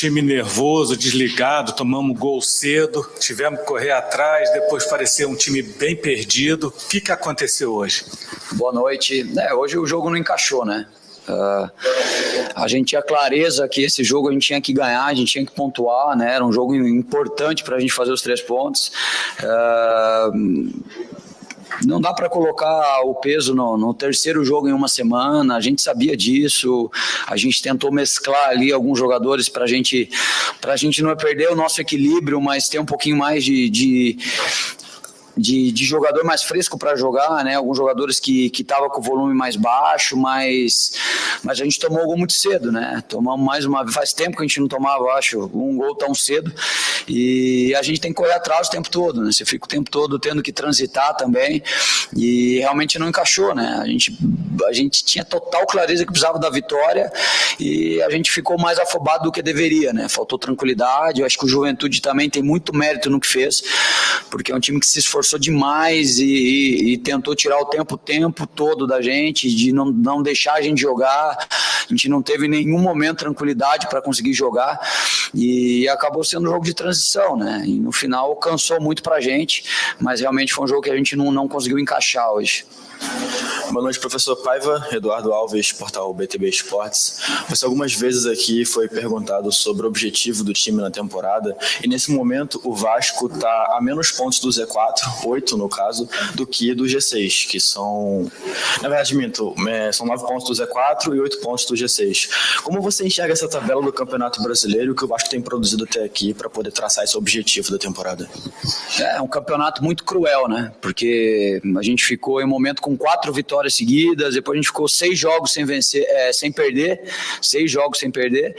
time nervoso, desligado, tomamos gol cedo, tivemos que correr atrás, depois parecia um time bem perdido. O que aconteceu hoje? Boa noite. Hoje o jogo não encaixou, né? A gente tinha clareza que esse jogo a gente tinha que ganhar, a gente tinha que pontuar, né? Era um jogo importante para a gente fazer os 3 pontos. Não dá para colocar o peso no terceiro jogo em uma semana, a gente sabia disso, a gente tentou mesclar ali alguns jogadores para a gente não perder o nosso equilíbrio, mas ter um pouquinho mais de jogador mais fresco para jogar, né? Alguns jogadores que estavam com o volume mais baixo, mas a gente tomou um gol muito cedo, né? Tomamos mais uma vez, faz tempo que a gente não tomava, acho, um gol tão cedo, e a gente tem que correr atrás o tempo todo, né? Você fica o tempo todo tendo que transitar também, e realmente não encaixou, né? A gente tinha total clareza que precisava da vitória, e a gente ficou mais afobado do que deveria, né? Faltou tranquilidade. Eu acho que o Juventude também tem muito mérito no que fez, porque é um time que se esforçou demais e tentou tirar o tempo todo da gente, de não deixar a gente jogar. A gente não teve em nenhum momento tranquilidade para conseguir jogar, e acabou sendo um jogo de transição, né? E no final cansou muito pra gente, mas realmente foi um jogo que a gente não conseguiu encaixar hoje. Boa noite, professor Paiva. Eduardo Alves, portal BTB Esportes. Você algumas vezes aqui foi perguntado sobre o objetivo do time na temporada, e nesse momento o Vasco está a menos pontos do Z4, 8 no caso, do que do G6, que são, na verdade, são 9 pontos do Z4 e 8 pontos do G6. Como você enxerga essa tabela do Campeonato Brasileiro que o Vasco tem produzido até aqui para poder traçar esse objetivo da temporada? É um campeonato muito cruel, né? Porque a gente ficou em um momento com 4 vitórias seguidas, depois a gente ficou 6 jogos sem perder, 6 jogos sem perder,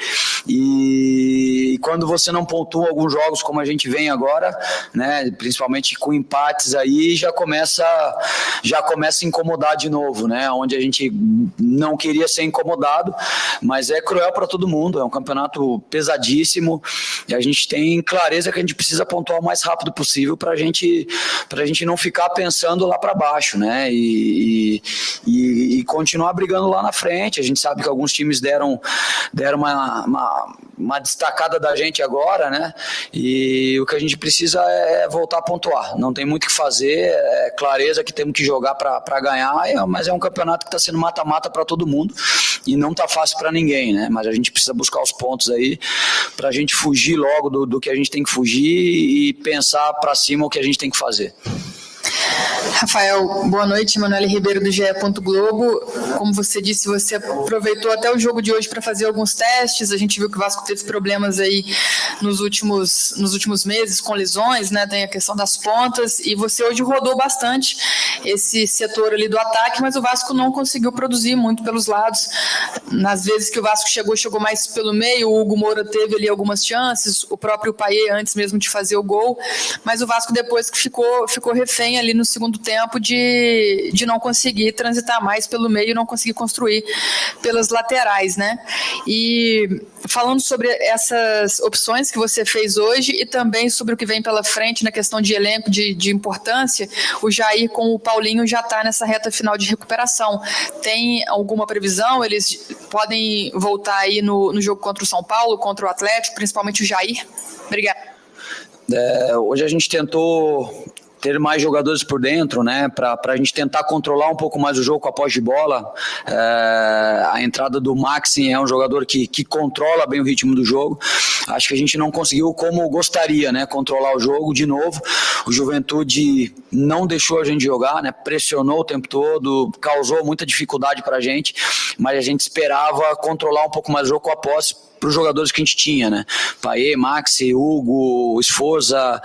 e quando você não pontua alguns jogos como a gente vem agora, né, principalmente com empates aí, já começa a incomodar de novo, né, onde a gente não queria ser incomodado, mas é cruel para todo mundo, é um campeonato pesadíssimo, e a gente tem clareza que a gente precisa pontuar o mais rápido possível para a gente não ficar pensando lá para baixo, né, e continuar brigando lá na frente. A gente sabe que alguns times deram uma destacada da gente agora, né? E o que a gente precisa é voltar a pontuar. Não tem muito o que fazer, é clareza que temos que jogar para ganhar, mas é um campeonato que está sendo mata-mata para todo mundo e não está fácil para ninguém, né? Mas a gente precisa buscar os pontos aí para a gente fugir logo do que a gente tem que fugir e pensar para cima o que a gente tem que fazer. Rafael, boa noite. Manoel Ribeiro do GE. Globo. Como você disse, você aproveitou até o jogo de hoje para fazer alguns testes. A gente viu que o Vasco teve problemas aí nos últimos meses com lesões, né? Tem a questão das pontas, e você hoje rodou bastante esse setor ali do ataque, mas o Vasco não conseguiu produzir muito pelos lados. Nas vezes que o Vasco chegou mais pelo meio. O Hugo Moura teve ali algumas chances, o próprio Payet antes mesmo de fazer o gol, mas o Vasco depois que ficou refém ali no segundo tempo de não conseguir transitar mais pelo meio, não conseguir construir pelas laterais, né? E falando sobre essas opções que você fez hoje e também sobre o que vem pela frente na questão de elenco, de importância, o Jair com o Paulinho já está nessa reta final de recuperação. Tem alguma previsão? Eles podem voltar aí no jogo contra o São Paulo, contra o Atlético, principalmente o Jair? Obrigada. Hoje a gente tentou ter mais jogadores por dentro, né, para a gente tentar controlar um pouco mais o jogo com a posse de bola. A entrada do Maxi é um jogador que controla bem o ritmo do jogo. Acho que a gente não conseguiu, como gostaria, né, controlar o jogo de novo. O Juventude não deixou a gente jogar, né, pressionou o tempo todo, causou muita dificuldade para a gente, mas a gente esperava controlar um pouco mais o jogo com a posse para os jogadores que a gente tinha, né? Payet, Maxi, Hugo, Esforza,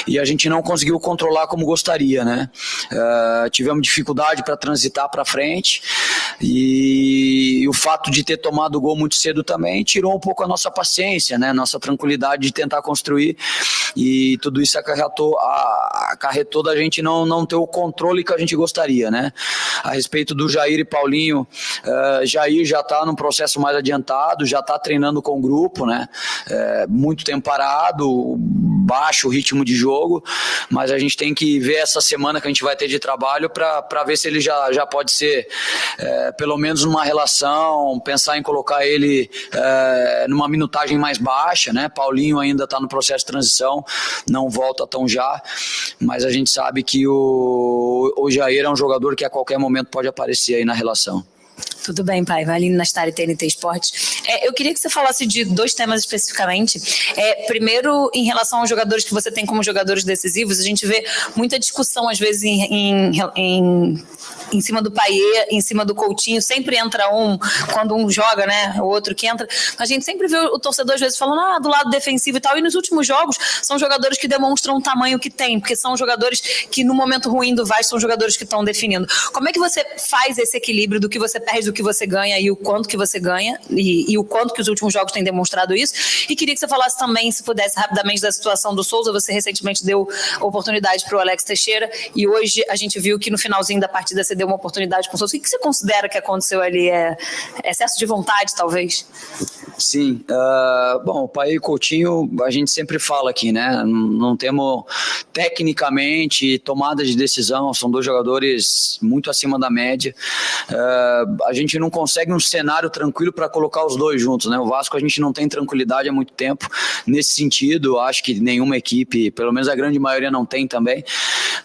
e a gente não conseguiu controlar como gostaria, né? Tivemos dificuldade para transitar para frente, e o fato de ter tomado o gol muito cedo também tirou um pouco a nossa paciência, né? Nossa tranquilidade de tentar construir, e tudo isso acarretou da gente não ter o controle que a gente gostaria, né? A respeito do Jair e Paulinho, Jair já está num processo mais adiantado, já está treinando com o grupo, né? Muito tempo parado, baixo o ritmo de jogo, mas a gente tem que ver essa semana que a gente vai ter de trabalho para ver se ele já pode ser, pelo menos numa relação, pensar em colocar ele numa minutagem mais baixa, né? Paulinho ainda está no processo de transição, não volta tão já, mas a gente sabe que o Jair é um jogador que a qualquer momento pode aparecer aí na relação. Tudo bem, Paiva. Aline Nastari, TNT Esportes. Eu queria que você falasse de 2 temas especificamente. Primeiro, em relação aos jogadores que você tem como jogadores decisivos, a gente vê muita discussão, às vezes, em cima do Payet, em cima do Coutinho. Sempre entra um, quando um joga, né, o outro que entra. A gente sempre vê o torcedor, às vezes, falando do lado defensivo e tal. E nos últimos jogos, são jogadores que demonstram o tamanho que tem, porque são jogadores que, no momento ruim do Vasco, são jogadores que estão definindo. Como é que você faz esse equilíbrio do que você perde, do que você ganha e o quanto que você ganha e o quanto que os últimos jogos têm demonstrado isso? E queria que você falasse também, se pudesse, rapidamente, da situação do Souza. Você recentemente deu oportunidade para o Alex Teixeira e hoje a gente viu que no finalzinho da partida você deu uma oportunidade com o Souza. O que você considera que aconteceu ali? Excesso de vontade, talvez? Sim, bom, o Payet e Coutinho, a gente sempre fala aqui, né? Não temos tecnicamente tomada de decisão, são 2 jogadores muito acima da média. A gente não consegue um cenário tranquilo para colocar os 2 juntos, né? O Vasco, a gente não tem tranquilidade há muito tempo nesse sentido. Acho que nenhuma equipe, pelo menos a grande maioria, não tem também,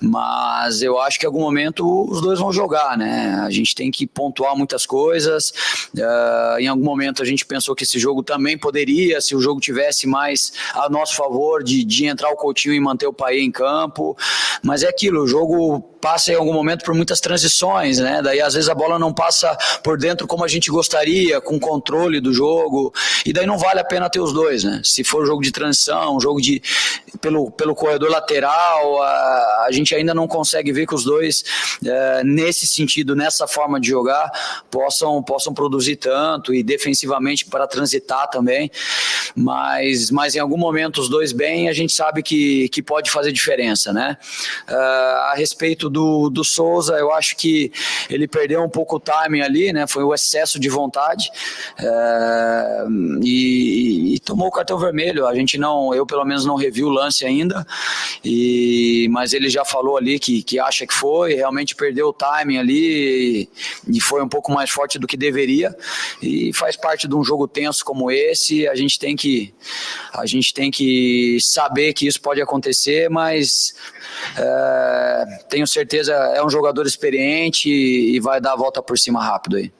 mas eu acho que em algum momento os 2 vão jogar, né? A gente tem que pontuar muitas coisas. Em algum momento a gente pensou que esse jogo também poderia, se o jogo tivesse mais a nosso favor, de entrar o Coutinho e manter o Payet em campo, mas é aquilo, o jogo passa em algum momento por muitas transições, né? Daí às vezes a bola não passa por dentro como a gente gostaria, com controle do jogo, e daí não vale a pena ter os 2, né? Se for jogo de transição, jogo pelo corredor lateral, a gente ainda não consegue ver que os 2, nesse sentido, nessa forma de jogar, possam produzir tanto, e defensivamente para transitar também, mas em algum momento os 2 bem, a gente sabe que pode fazer diferença, né? A respeito do Souza, eu acho que ele perdeu um pouco o timing ali, né? Foi o excesso de vontade, e tomou o cartão vermelho. A gente eu pelo menos não revi o lance ainda, mas ele já falou ali que acha que realmente perdeu o timing ali e foi um pouco mais forte do que deveria, e faz parte de um jogo tenso como esse. A gente tem que saber que isso pode acontecer, mas tenho certeza, é um jogador experiente e vai dar a volta por cima rápido aí.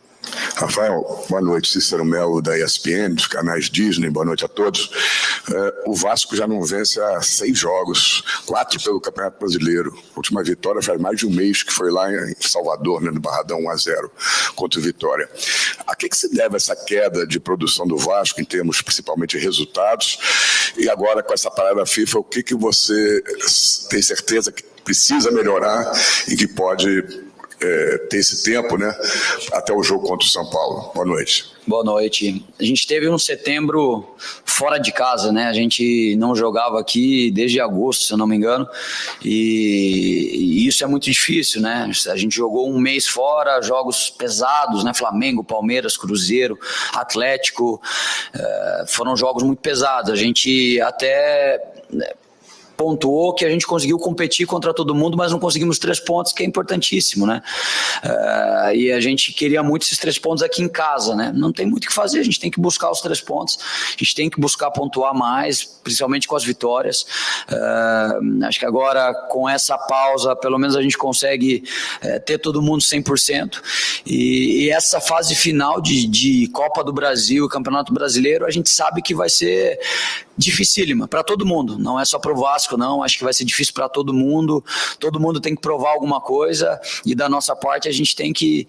Rafael, boa noite. Cícero Melo, da ESPN, dos canais Disney, boa noite a todos. O Vasco já não vence há 6 jogos, 4 pelo Campeonato Brasileiro. A última vitória faz mais de um mês, que foi lá em Salvador, né, no Barradão, 1-0 contra o Vitória. A que se deve essa queda de produção do Vasco, em termos principalmente de resultados? E agora, com essa parada FIFA, o que você tem certeza que precisa melhorar e que pode ter esse tempo, né, até o jogo contra o São Paulo? Boa noite. Boa noite. A gente teve um setembro fora de casa, né? A gente não jogava aqui desde agosto, se eu não me engano, e isso é muito difícil, né? A gente jogou um mês fora, jogos pesados, né? Flamengo, Palmeiras, Cruzeiro, Atlético, foram jogos muito pesados. A gente até pontuou que a gente conseguiu competir contra todo mundo, mas não conseguimos 3 pontos, que é importantíssimo, né? E a gente queria muito esses 3 pontos aqui em casa, né? Não tem muito o que fazer, a gente tem que buscar os 3 pontos, a gente tem que buscar pontuar mais, principalmente com as vitórias. Acho que agora, com essa pausa, pelo menos a gente consegue ter todo mundo 100%, e essa fase final de Copa do Brasil, Campeonato Brasileiro, a gente sabe que vai ser dificílima para todo mundo, não é só para o Vasco, não. Acho que vai ser difícil para todo mundo tem que provar alguma coisa, e da nossa parte a gente tem que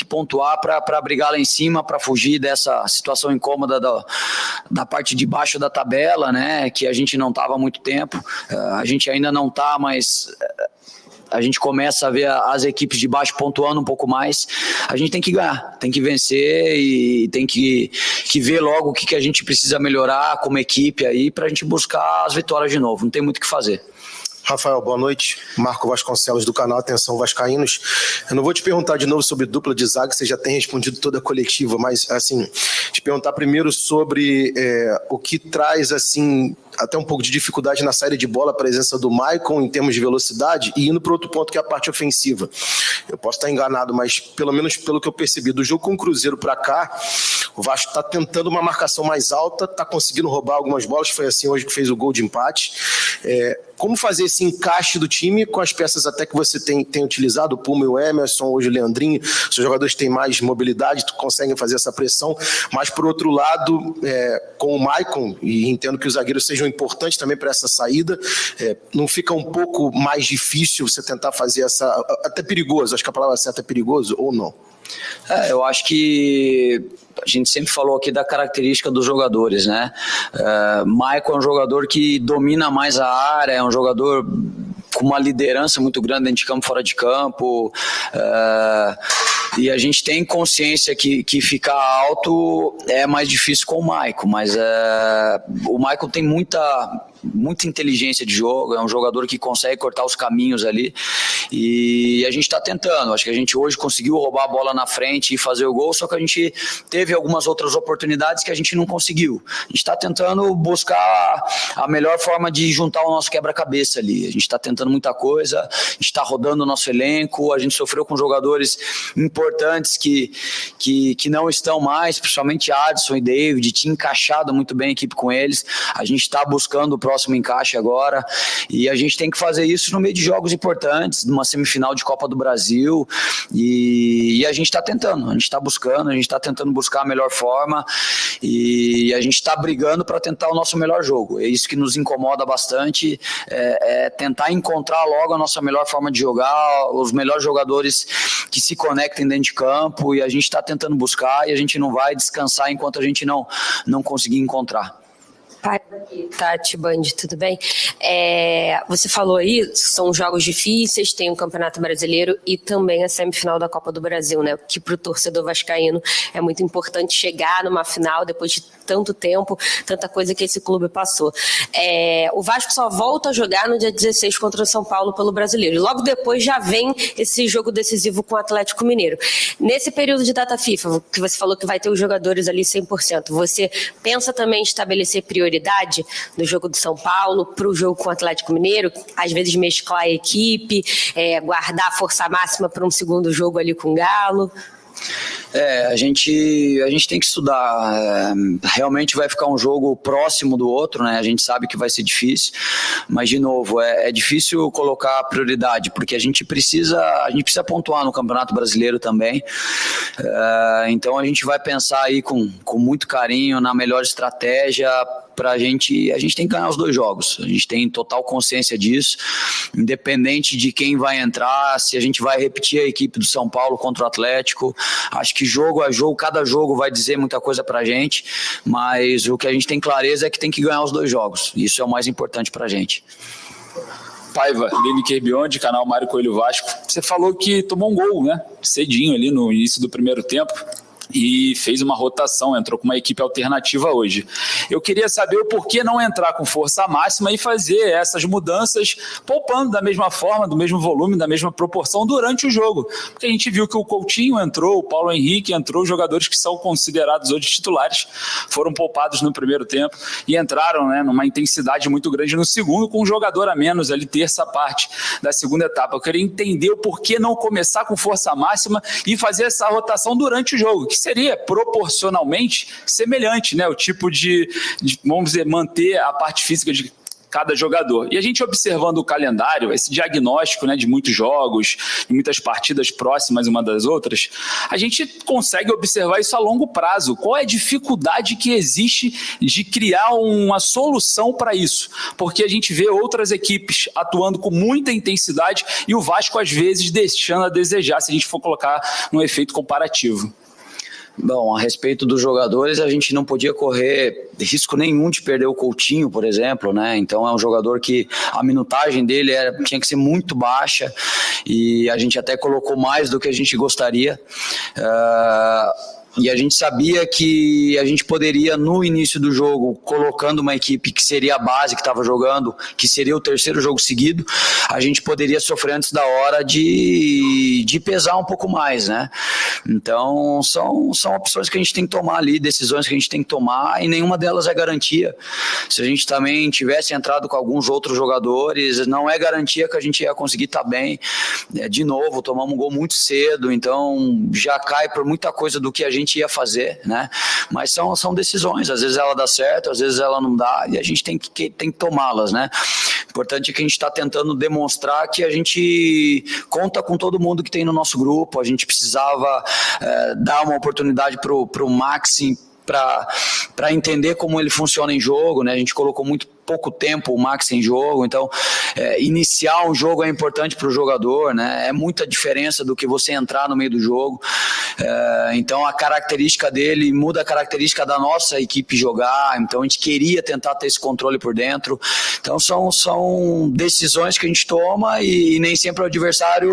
pontuar para brigar lá em cima, para fugir dessa situação incômoda da parte de baixo da tabela, né, que a gente não estava há muito tempo. A gente ainda não está, mas a gente começa a ver as equipes de baixo pontuando um pouco mais. A gente tem que ganhar, tem que vencer, e tem que ver logo o que a gente precisa melhorar como equipe aí, para a gente buscar as vitórias de novo. Não tem muito o que fazer. Rafael, boa noite. Marco Vasconcelos, do canal Atenção Vascaínos. Eu não vou te perguntar de novo sobre dupla de zaga, você já tem respondido toda a coletiva, mas, assim, te perguntar primeiro sobre o que traz, assim, até um pouco de dificuldade na saída de bola, a presença do Maicon em termos de velocidade, e indo para outro ponto que é a parte ofensiva. Eu posso estar enganado, mas pelo menos pelo que eu percebi, do jogo com o Cruzeiro para cá, o Vasco está tentando uma marcação mais alta, está conseguindo roubar algumas bolas, foi assim hoje que fez o gol de empate. Como fazer esse encaixe do time com as peças até que você tem utilizado, o Puma e o Emerson, hoje o Leandrinho, os jogadores têm mais mobilidade, conseguem fazer essa pressão, mas por outro lado, com o Maicon, e entendo que os zagueiros sejam importantes também para essa saída, não fica um pouco mais difícil você tentar fazer essa, até perigoso, acho que a palavra certa é perigoso ou não? Eu acho que a gente sempre falou aqui da característica dos jogadores, né? Maicon é um jogador que domina mais a área, é um jogador com uma liderança muito grande dentro de campo, fora de campo, e a gente tem consciência que ficar alto é mais difícil com o Maicon, mas o Maicon tem muita inteligência de jogo, é um jogador que consegue cortar os caminhos ali, e a gente está tentando. Acho que a gente hoje conseguiu roubar a bola na frente e fazer o gol, só que a gente teve algumas outras oportunidades que a gente não conseguiu. A gente está tentando buscar a melhor forma de juntar o nosso quebra-cabeça ali. A gente está tentando muita coisa, a gente está rodando o nosso elenco, a gente sofreu com jogadores importantes que não estão mais, principalmente Adson e David, tinha encaixado muito bem a equipe com eles. A gente está buscando o próximo encaixe agora, e a gente tem que fazer isso no meio de jogos importantes, numa semifinal de Copa do Brasil, e a gente está tentando, a gente está buscando, a gente está tentando buscar a melhor forma, e a gente está brigando para tentar o nosso melhor jogo. É isso que nos incomoda bastante, é tentar encontrar logo a nossa melhor forma de jogar, os melhores jogadores que se conectem dentro de campo, e a gente está tentando buscar, e a gente não vai descansar enquanto a gente não conseguir encontrar. Tati Band, tudo bem? Você falou aí, são jogos difíceis, tem o Campeonato Brasileiro e também a semifinal da Copa do Brasil, né? Que para o torcedor vascaíno é muito importante chegar numa final depois de tanto tempo, tanta coisa que esse clube passou. O Vasco só volta a jogar no dia 16 contra o São Paulo pelo Brasileiro. E logo depois já vem esse jogo decisivo com o Atlético Mineiro. Nesse período de data FIFA, que você falou que vai ter os jogadores ali 100%, você pensa também em estabelecer prioridade no jogo do São Paulo para o jogo com o Atlético Mineiro, às vezes mesclar a equipe, guardar a força máxima para um segundo jogo ali com o Galo? A gente tem que estudar. Realmente vai ficar um jogo próximo do outro, né? A gente sabe que vai ser difícil, mas de novo, é difícil colocar prioridade, porque a gente precisa pontuar no Campeonato Brasileiro também. Então a gente vai pensar aí com muito carinho na melhor estratégia a gente tem que ganhar os 2 jogos, a gente tem total consciência disso, independente de quem vai entrar, se a gente vai repetir a equipe do São Paulo contra o Atlético. Acho que jogo a jogo, cada jogo vai dizer muita coisa pra gente, mas o que a gente tem clareza é que tem que ganhar os 2 jogos, isso é o mais importante pra gente. Paiva, Lineker Beyond, canal Mário Coelho Vasco. Você falou que tomou um gol, né? Cedinho ali no início do primeiro tempo. E fez uma rotação, entrou com uma equipe alternativa hoje. Eu queria saber o porquê não entrar com força máxima e fazer essas mudanças poupando da mesma forma, do mesmo volume, da mesma proporção durante o jogo. Porque a gente viu que o Coutinho entrou, o Paulo Henrique entrou, jogadores que são considerados hoje titulares, foram poupados no primeiro tempo e entraram, né, numa intensidade muito grande no segundo, com um jogador a menos ali, terça parte da segunda etapa. Eu queria entender o porquê não começar com força máxima e fazer essa rotação durante o jogo, que seria proporcionalmente semelhante, né? O tipo de, vamos dizer, manter a parte física de cada jogador. E a gente observando o calendário, esse diagnóstico, né, de muitos jogos, de muitas partidas próximas uma das outras, a gente consegue observar isso a longo prazo. Qual é a dificuldade que existe de criar uma solução para isso? Porque a gente vê outras equipes atuando com muita intensidade e o Vasco às vezes deixando a desejar, se a gente for colocar num efeito comparativo. Bom, a respeito dos jogadores, a gente não podia correr risco nenhum de perder o Coutinho, por exemplo, né? Então é um jogador que a minutagem dele tinha que ser muito baixa e a gente até colocou mais do que a gente gostaria. E a gente sabia que a gente poderia, no início do jogo, colocando uma equipe que seria a base que estava jogando, que seria o terceiro jogo seguido, a gente poderia sofrer antes da hora de pesar um pouco mais, né? Então, são opções que a gente tem que tomar ali, decisões que a gente tem que tomar, e nenhuma delas é garantia. Se a gente também tivesse entrado com alguns outros jogadores, não é garantia que a gente ia conseguir estar bem. De novo, tomamos um gol muito cedo, então já cai por muita coisa do que a gente ia fazer, né? Mas são decisões, às vezes ela dá certo, às vezes ela não dá, e a gente tem que tomá-las, né? O importante é que a gente está tentando demonstrar que a gente conta com todo mundo que tem no nosso grupo. A gente precisava dar uma oportunidade para o Maxi para entender como ele funciona em jogo, né? A gente colocou muito pouco tempo o Max em jogo, então iniciar um jogo é importante para o jogador, né? É muita diferença do que você entrar no meio do jogo, então a característica dele muda a característica da nossa equipe jogar, então a gente queria tentar ter esse controle por dentro, então são decisões que a gente toma e nem sempre o adversário